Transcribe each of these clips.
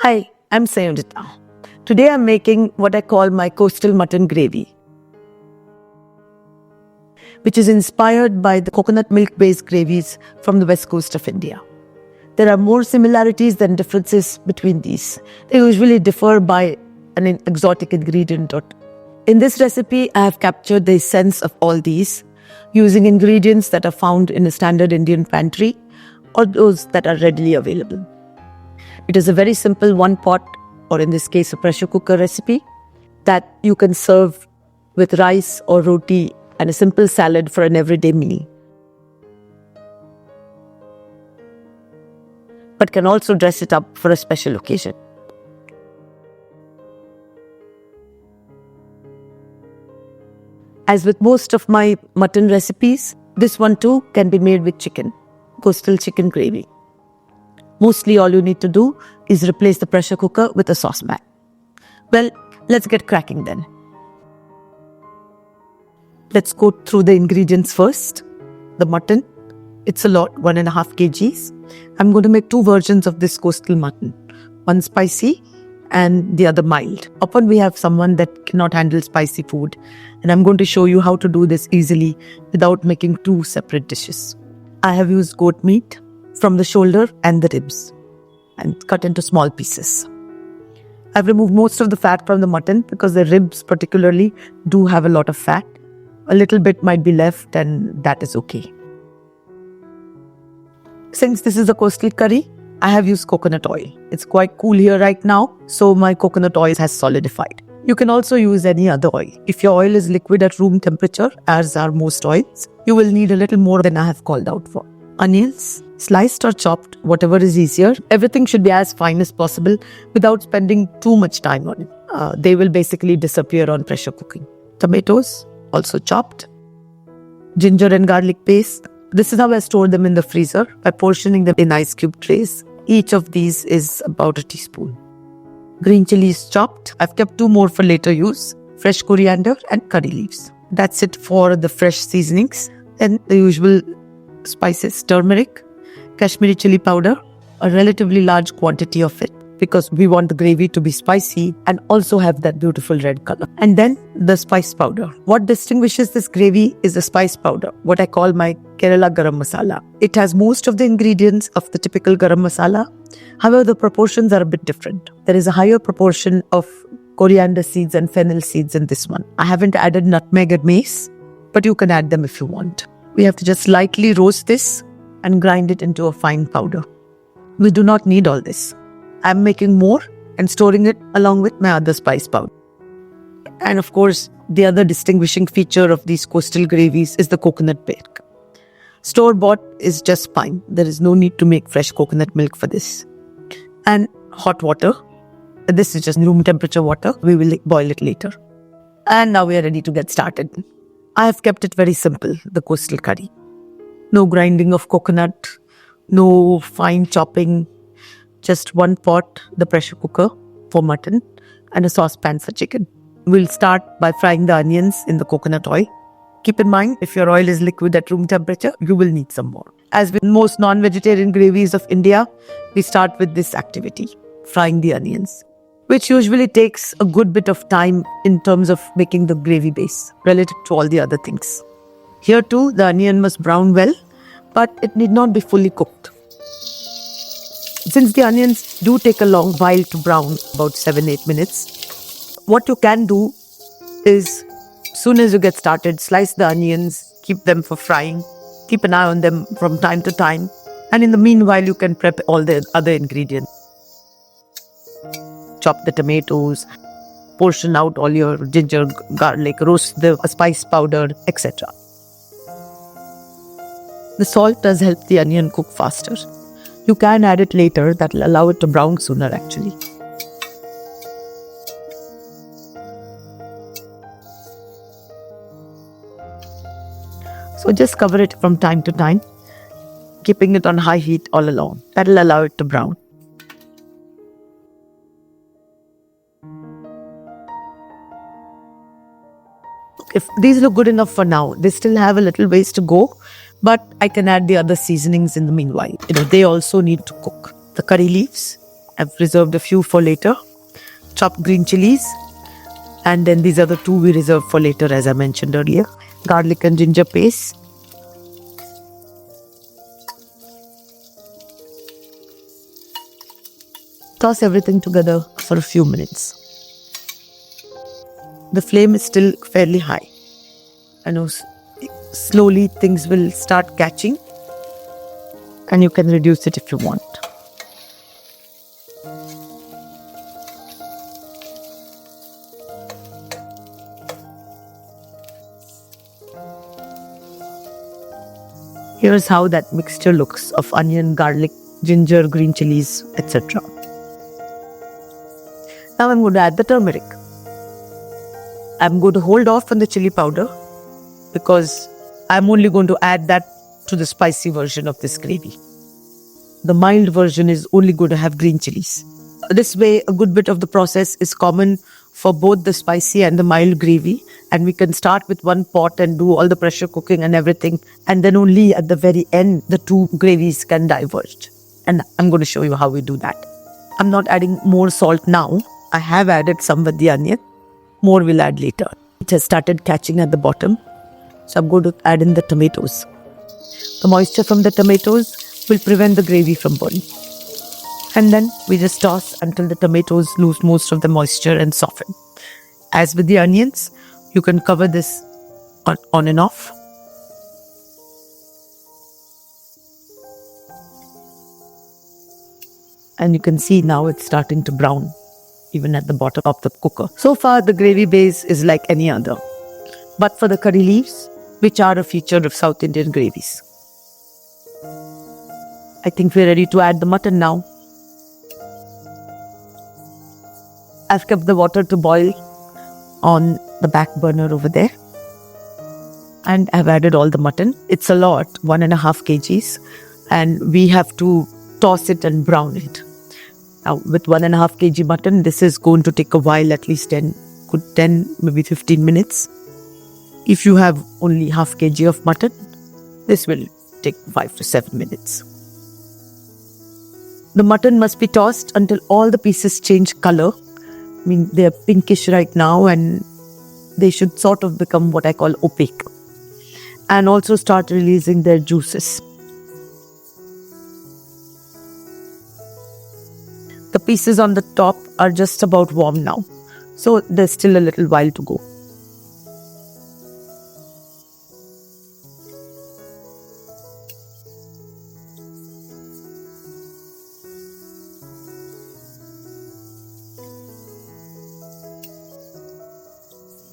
Hi, I'm Sayonjita. Today I'm making what I call my coastal mutton gravy, which is inspired by the coconut milk-based gravies from the west coast of India. There are more similarities than differences between these. They usually differ by an exotic ingredient. In this recipe, I have captured the essence of all these using ingredients that are found in a standard Indian pantry or those that are readily available. It is a very simple one-pot, or in this case, a pressure cooker recipe that you can serve with rice or roti and a simple salad for an everyday meal. But can also dress it up for a special occasion. As with most of my mutton recipes, this one too can be made with chicken, coastal chicken gravy. Mostly all you need to do is replace the pressure cooker with a saucepan. Well, let's get cracking then. Let's go through the ingredients first. The mutton, it's a lot, 1.5 kgs. I'm going to make two versions of this coastal mutton. One spicy and the other mild. Often we have someone that cannot handle spicy food, and I'm going to show you how to do this easily without making two separate dishes. I have used goat meat from the shoulder and the ribs and cut into small pieces. I've removed most of the fat from the mutton because the ribs particularly do have a lot of fat. A little bit might be left and that is okay. Since this is a coastal curry, I have used coconut oil. It's quite cool here right now, so my coconut oil has solidified. You can also use any other oil. If your oil is liquid at room temperature, as are most oils, you will need a little more than I have called out for. Onions, sliced or chopped, whatever is easier. Everything should be as fine as possible without spending too much time on it. They will basically disappear on pressure cooking. Tomatoes, also chopped. Ginger and garlic paste. This is how I store them in the freezer by portioning them in ice cube trays. Each of these is about a teaspoon. Green chilies chopped. I've kept 2 more for later use. Fresh coriander and curry leaves. That's it for the fresh seasonings. Then the usual spices, turmeric, Kashmiri chili powder, a relatively large quantity of it because we want the gravy to be spicy and also have that beautiful red color. And then the spice powder. What distinguishes this gravy is the spice powder, what I call my Kerala garam masala. It has most of the ingredients of the typical garam masala. However, the proportions are a bit different. There is a higher proportion of coriander seeds and fennel seeds in this one. I haven't added nutmeg and mace, but you can add them if you want. We have to just lightly roast this and grind it into a fine powder. We do not need all this. I'm making more and storing it along with my other spice powder. And of course, the other distinguishing feature of these coastal gravies is the coconut milk. Store-bought is just fine. There is no need to make fresh coconut milk for this. And hot water. This is just room temperature water. We will boil it later. And now we are ready to get started. I have kept it very simple, the coastal curry. No grinding of coconut, no fine chopping, just one pot, the pressure cooker for mutton, and a saucepan for chicken. We'll start by frying the onions in the coconut oil. Keep in mind, if your oil is liquid at room temperature, you will need some more. As with most non-vegetarian gravies of India, we start with this activity, frying the onions, which usually takes a good bit of time in terms of making the gravy base relative to all the other things. Here too, the onion must brown well, but it need not be fully cooked. Since the onions do take a long while to brown, about 7-8 minutes, what you can do is, as soon as you get started, slice the onions, keep them for frying, keep an eye on them from time to time, and in the meanwhile you can prep all the other ingredients. Chop the tomatoes, portion out all your ginger, garlic, roast the spice powder, etc. The salt does help the onion cook faster. You can add it later, that will allow it to brown sooner actually. So just cover it from time to time, keeping it on high heat all along. That will allow it to brown. If these look good enough for now, they still have a little ways to go, but I can add the other seasonings in the meanwhile. They also need to cook. The curry leaves, I've reserved a few for later. Chopped green chilies. And then these are the two we reserved for later, as I mentioned earlier. Garlic and ginger paste. Toss everything together for a few minutes. The flame is still fairly high. I know slowly things will start catching, and you can reduce it if you want. Here's how that mixture looks of onion, garlic, ginger, green chilies, etc. Now I'm going to add the turmeric. I'm going to hold off on the chili powder because I'm only going to add that to the spicy version of this gravy. The mild version is only going to have green chilies. This way, a good bit of the process is common for both the spicy and the mild gravy, and we can start with one pot and do all the pressure cooking and everything, and then only at the very end the two gravies can diverge. And I'm going to show you how we do that. I'm not adding more salt now. I have added some with the onion. More we'll add later. It has started catching at the bottom, so I'm going to add in the tomatoes. The moisture from the tomatoes will prevent the gravy from burning. And then we just toss until the tomatoes lose most of the moisture and soften. As with the onions, you can cover this on and off. And you can see now it's starting to brown, even at the bottom of the cooker. So far, the gravy base is like any other. But for the curry leaves, which are a feature of South Indian gravies. I think we're ready to add the mutton now. I've kept the water to boil on the back burner over there. And I've added all the mutton. It's a lot, 1.5 kgs. And we have to toss it and brown it. Now, with 1.5 kg mutton, this is going to take a while, at least 10, maybe 15 minutes. If you have only half kg of mutton, this will take 5 to 7 minutes. The mutton must be tossed until all the pieces change color. I mean, they're pinkish right now and they should sort of become what I call opaque. And also start releasing their juices. The pieces on the top are just about warm now. So there's still a little while to go.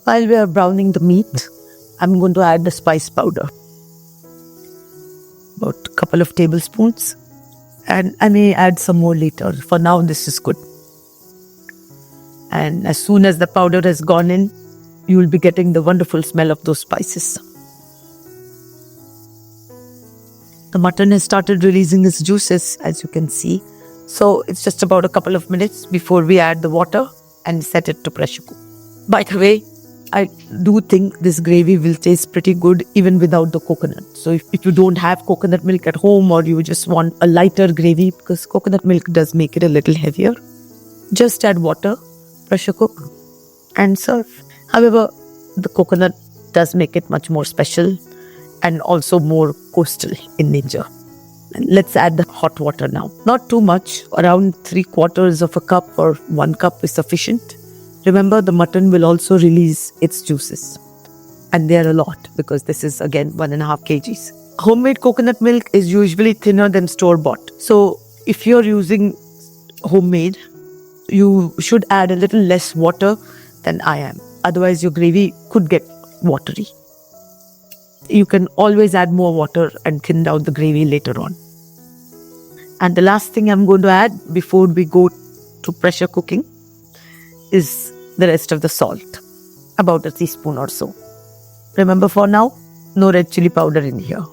While we are browning the meat, I'm going to add the spice powder. About a couple of tablespoons. And I may add some more later. For now, this is good. And as soon as the powder has gone in, you will be getting the wonderful smell of those spices. The mutton has started releasing its juices, as you can see. So it's just about a couple of minutes before we add the water and set it to pressure cook. By the way, I do think this gravy will taste pretty good even without the coconut. So if you don't have coconut milk at home or you just want a lighter gravy, because coconut milk does make it a little heavier, just add water, pressure cook and serve. However, the coconut does make it much more special and also more coastal in nature. And let's add the hot water now. Not too much, around 3/4 cup or 1 cup is sufficient. Remember, the mutton will also release its juices. And they are a lot because this is again 1.5 kgs. Homemade coconut milk is usually thinner than store-bought. So if you're using homemade, you should add a little less water than I am. Otherwise, your gravy could get watery. You can always add more water and thin down the gravy later on. And the last thing I'm going to add before we go to pressure cooking is the rest of the salt, about a teaspoon or so. Remember, for now, no red chili powder in here.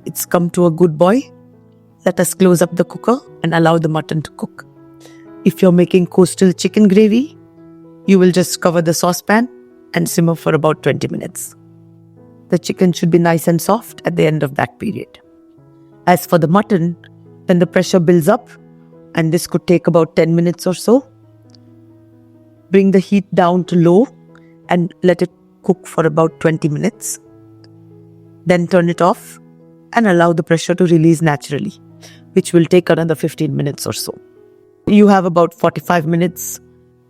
It's come to a good boil. Let us close up the cooker and allow the mutton to cook. If you're making coastal chicken gravy, you will just cover the saucepan and simmer for about 20 minutes. The chicken should be nice and soft at the end of that period. As for the mutton, when the pressure builds up, and this could take about 10 minutes or so. Bring the heat down to low and let it cook for about 20 minutes. Then turn it off and allow the pressure to release naturally, which will take another 15 minutes or so. You have about 45 minutes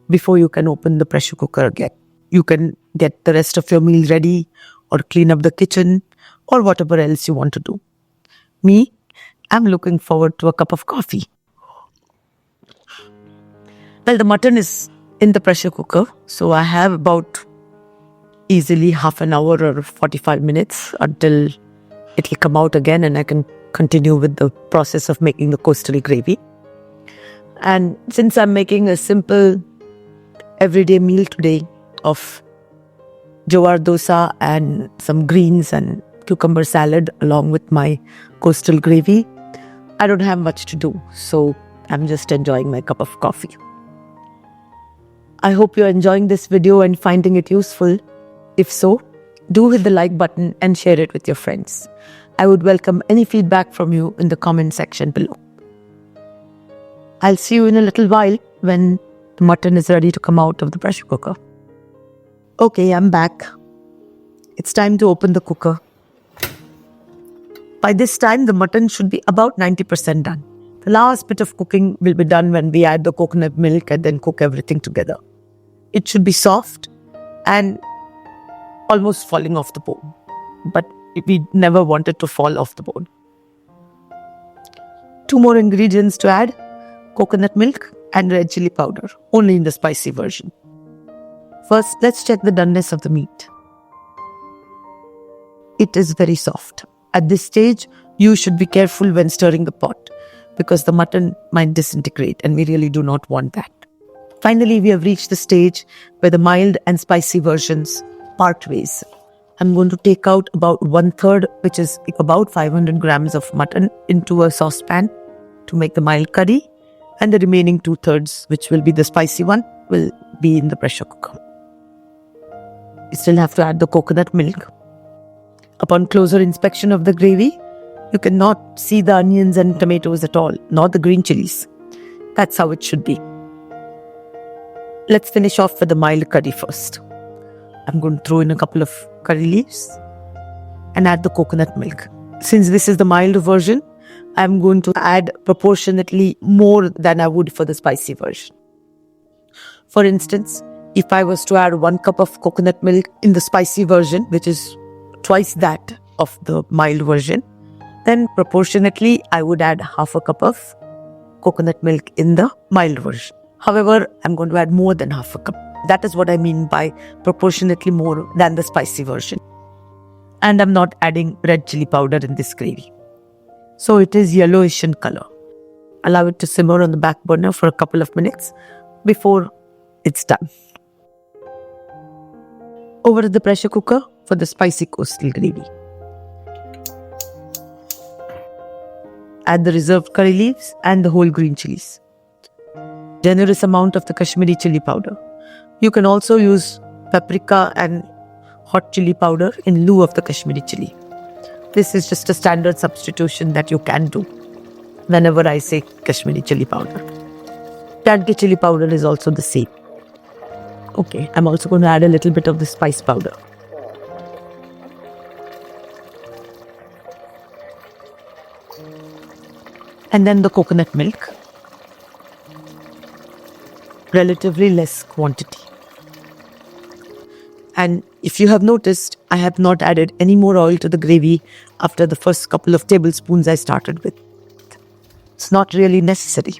before you can open the pressure cooker again. You can get the rest of your meal ready or clean up the kitchen or whatever else you want to do. Me, I'm looking forward to a cup of coffee. Well, the mutton is in the pressure cooker, so I have about easily half an hour or 45 minutes until it will come out again and I can continue with the process of making the coastal gravy. And since I'm making a simple everyday meal today of jowar dosa and some greens and cucumber salad along with my coastal gravy, I don't have much to do, so I'm just enjoying my cup of coffee. I hope you're enjoying this video and finding it useful. If so, do hit the like button and share it with your friends. I would welcome any feedback from you in the comment section below. I'll see you in a little while when the mutton is ready to come out of the pressure cooker. Okay, I'm back. It's time to open the cooker. By this time, the mutton should be about 90% done. The last bit of cooking will be done when we add the coconut milk and then cook everything together. It should be soft and almost falling off the bone. But we never want it to fall off the bone. 2 more ingredients to add: coconut milk and red chili powder, only in the spicy version. First, let's check the doneness of the meat. It is very soft. At this stage, you should be careful when stirring the pot because the mutton might disintegrate and we really do not want that. Finally, we have reached the stage where the mild and spicy versions part ways. I'm going to take out about 1/3, which is about 500 grams of mutton, into a saucepan to make the mild curry, and the remaining 2/3, which will be the spicy one, will be in the pressure cooker. You still have to add the coconut milk. Upon closer inspection of the gravy, you cannot see the onions and tomatoes at all, nor the green chilies. That's how it should be. Let's finish off with the mild curry first. I'm going to throw in a couple of curry leaves and add the coconut milk. Since this is the mild version, I'm going to add proportionately more than I would for the spicy version. For instance, if I was to add 1 cup of coconut milk in the spicy version, which is twice that of the mild version, then proportionately I would add half a cup of coconut milk in the mild version. However, I'm going to add more than half a cup. That is what I mean by proportionately more than the spicy version. And I'm not adding red chili powder in this gravy. So it is yellowish in color. Allow it to simmer on the back burner for a couple of minutes before it's done. Over to the pressure cooker for the spicy coastal gravy. Add the reserved curry leaves and the whole green chilies. Generous amount of the Kashmiri chili powder. You can also use paprika and hot chili powder in lieu of the Kashmiri chili. This is just a standard substitution that you can do whenever I say Kashmiri chili powder. Tadki chili powder is also the same. Okay, I'm also going to add a little bit of the spice powder. And then the coconut milk. Relatively less quantity. And if you have noticed, I have not added any more oil to the gravy after the first couple of tablespoons I started with. It's not really necessary.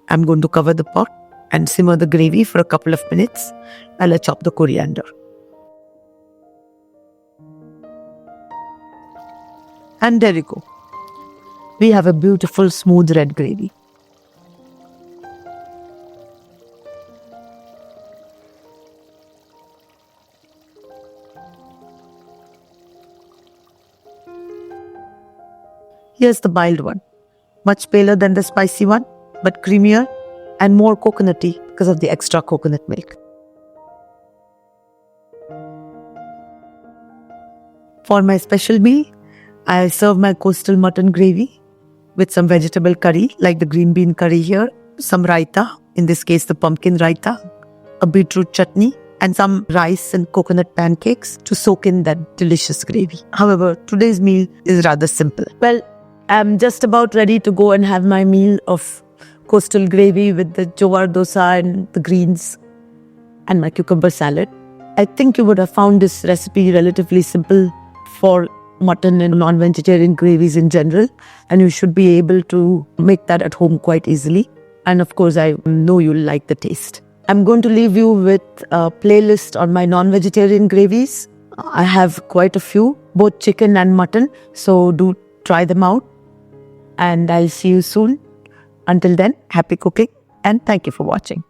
I'm going to cover the pot and simmer the gravy for a couple of minutes while I chop the coriander. And there you go. We have a beautiful smooth red gravy. Here's the mild one. Much paler than the spicy one, but creamier and more coconutty because of the extra coconut milk. For my special meal, I serve my coastal mutton gravy with some vegetable curry, like the green bean curry here, some raita, in this case the pumpkin raita, a beetroot chutney, and some rice and coconut pancakes to soak in that delicious gravy. However, today's meal is rather simple. Well, I'm just about ready to go and have my meal of coastal gravy with the jowar dosa and the greens and my cucumber salad. I think you would have found this recipe relatively simple for mutton and non-vegetarian gravies in general, and you should be able to make that at home quite easily. And of course, I know you'll like the taste. I'm going to leave you with a playlist on my non-vegetarian gravies. I have quite a few, both chicken and mutton, so do try them out. And I'll see you soon. Until then, happy cooking and thank you for watching.